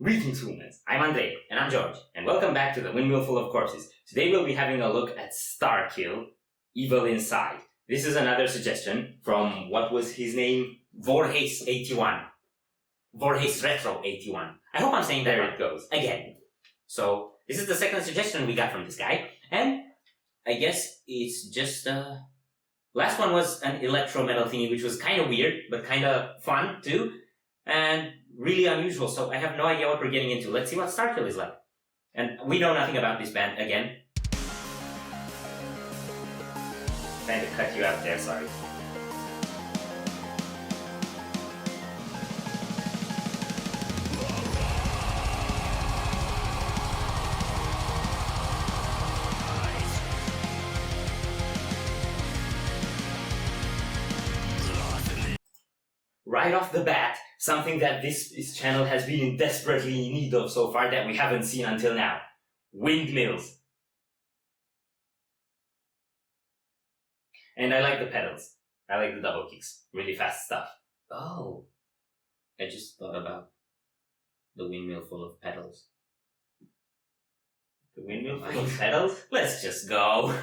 Greetings, humans. I'm Andre, and I'm George, and welcome back to the Windmill full of corpses. Today we'll be having a look at Starkill, Evil Inside. This is another suggestion from, what was his name? Vorhace81. Vorhace Retro 81. I hope I'm saying that right. There it goes. Again. So, this is the second suggestion we got from this guy, and I guess it's just, last one was an electro metal thingy, which was kind of weird, but kind of fun, too. And really unusual, so I have no idea what we're getting into. Let's see what Starkill is like. And we know nothing about this band, again. Trying to cut you out there, sorry. Right off the bat, something that this channel has been desperately in need of so far that we haven't seen until now. Windmills. And I like the pedals. I like the double kicks. Really fast stuff. Oh. I just thought about the windmill full of pedals. The windmill full of pedals? Let's just go.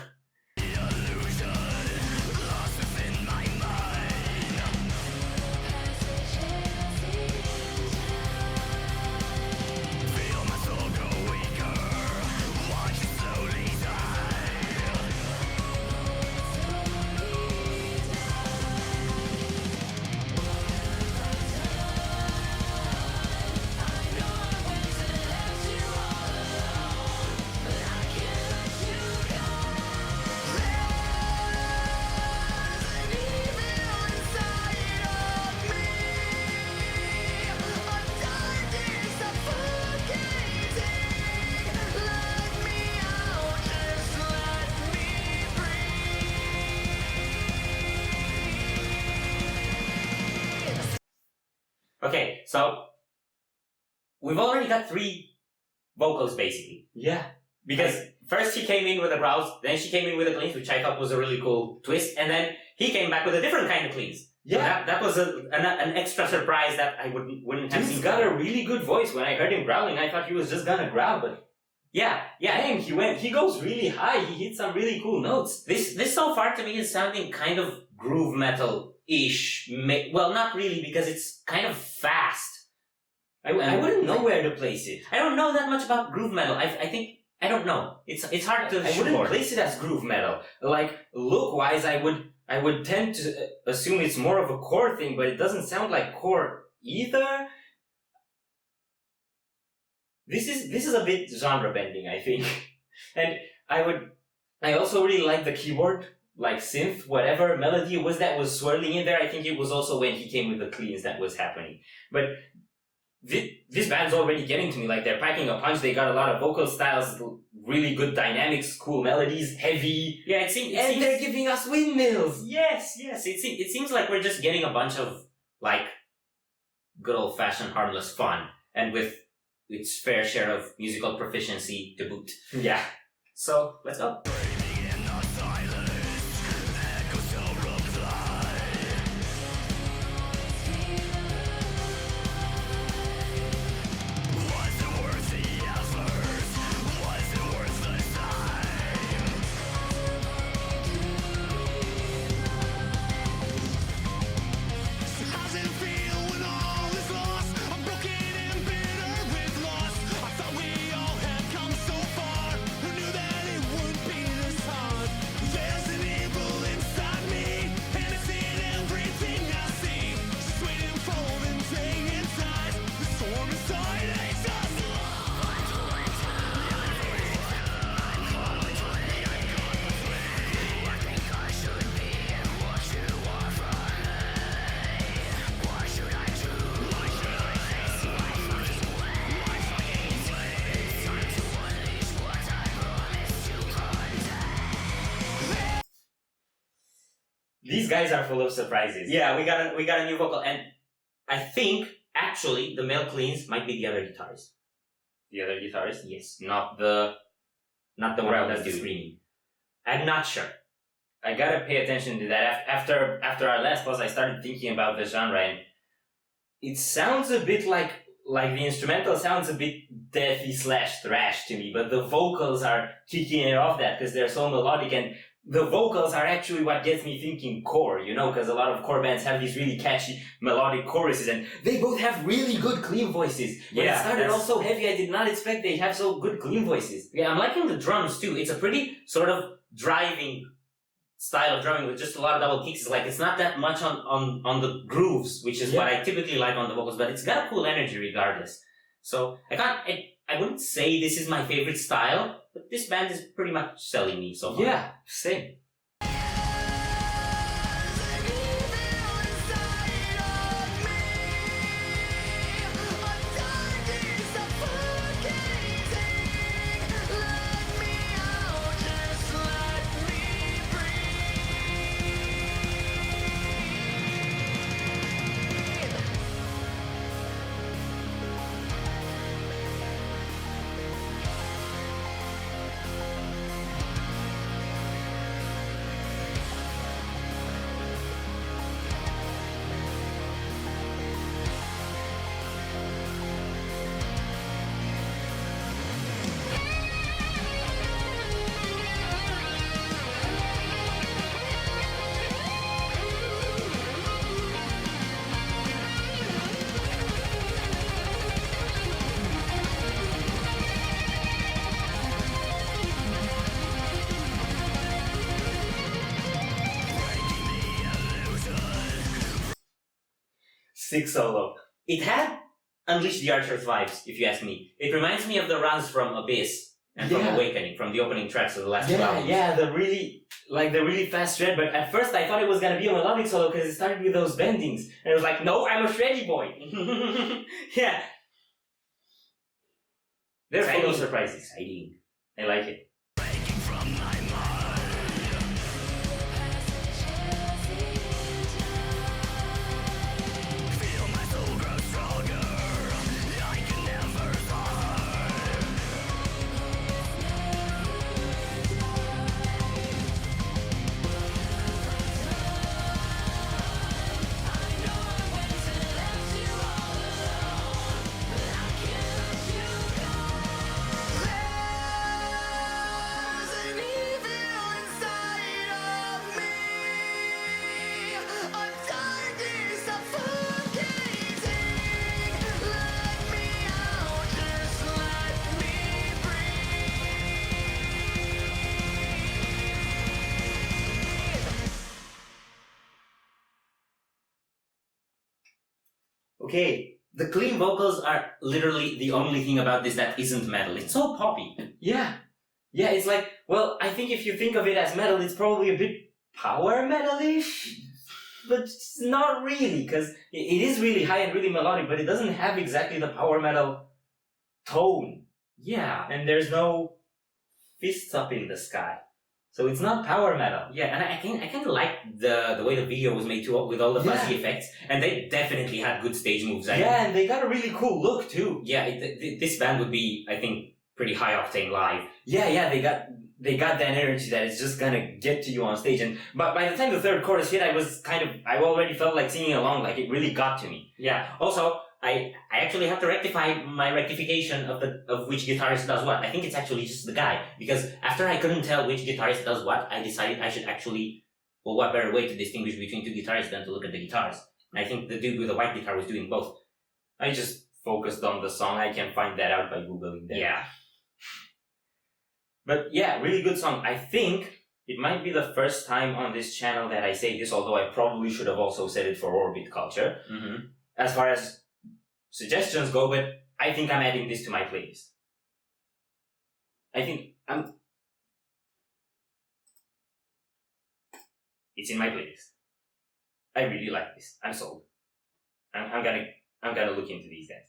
Okay, so we've already got 3 vocals basically. Yeah. Because first he came in with a growls, then she came in with a cleans, which I thought was a really cool twist, and then he came back with a different kind of cleans. Yeah. So that was an extra surprise that I wouldn't have seen. He's got a really good voice. When I heard him growling, I thought he was just gonna growl, but yeah, dang, he goes really high. He hits some really cool notes. This so far to me is sounding kind of groove metal-ish. Well, not really, because it's kind of fast. I wouldn't know where to place it. I don't know that much about groove metal. I don't know. It's hard to. I wouldn't place it as groove metal. Like look-wise, I would tend to assume it's more of a core thing, but it doesn't sound like core either. This is a bit genre bending, I think. And I also really like the keyboard, like synth, whatever melody it was that was swirling in there. I think it was also when he came with the cleans that was happening. But this band's already getting to me, like they're packing a punch, they got a lot of vocal styles, really good dynamics, cool melodies, heavy. Yeah, it seems they're giving us windmills! Yes. It seems like we're just getting a bunch of, like, good old-fashioned harmless fun. And with its fair share of musical proficiency to boot. Yeah. So, let's go. These guys are full of surprises. Yeah, we got a new vocal, and I think actually the male cleans might be the other guitarist. The other guitarist? Yes, not the one that's the screaming. I'm not sure. I gotta pay attention to that. After our last pause, I started thinking about the genre, and it sounds a bit like like the instrumental sounds a bit deathy / thrash to me, but the vocals are kicking it off that because they're so melodic, and the vocals are actually what gets me thinking core, you know, because a lot of core bands have these really catchy melodic choruses, and they both have really good clean voices. When it started all so heavy, I did not expect they'd have so good clean voices. Yeah, I'm liking the drums too. It's a pretty sort of driving style of drumming with just a lot of double kicks. Like, it's not that much on the grooves, which is what I typically like on the vocals, but it's got a cool energy regardless. So I wouldn't say this is my favorite style, but this band is pretty much selling me so far. Yeah, same. Sick solo. It had Unleash the Archers vibes, if you ask me. It reminds me of the runs from Abyss and from Awakening, from the opening tracks of the last two albums. Yeah, the really fast shred, but at first I thought it was gonna be a melodic solo because it started with those bendings. And it was like, no, I'm a shreddy boy. Yeah. They're full of surprises. Exciting. I like it. Okay, the clean vocals are literally the only thing about this that isn't metal. It's so poppy. Yeah, it's like, well, I think if you think of it as metal, it's probably a bit power metal-ish, but it's not really, because it is really high and really melodic, but it doesn't have exactly the power metal tone. Yeah, and there's no fists up in the sky. So it's not power metal. Yeah, and I kind of like the way the video was made too, with all the fuzzy effects, and they definitely had good stage moves. And they got a really cool look too. Yeah, this band would be, I think, pretty high octane live. Yeah, they got that energy that is just gonna get to you on stage. And but by the time the third chorus hit, I already felt like singing along. Like, it really got to me. Yeah. Also, I actually have to rectify my rectification of which guitarist does what. I think it's actually just the guy, because after I couldn't tell which guitarist does what, I decided I should actually, well, what better way to distinguish between two guitarists than to look at the guitars. And I think the dude with the white guitar was doing both. I just focused on the song. I can find that out by Googling that. Yeah. But yeah, really good song. I think it might be the first time on this channel that I say this, although I probably should have also said it for Orbit Culture. Mm-hmm. As far as suggestions go, but I think I'm adding this to my playlist. It's in my playlist. I really like this. I'm sold. I'm gonna look into these guys.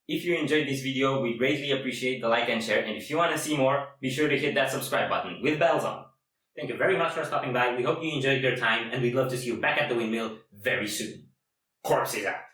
If you enjoyed this video, we greatly appreciate the like and share, and if you want to see more, be sure to hit that subscribe button with bells on. Thank you very much for stopping by. We hope you enjoyed your time, and we'd love to see you back at the Windmill very soon. Corpse is out.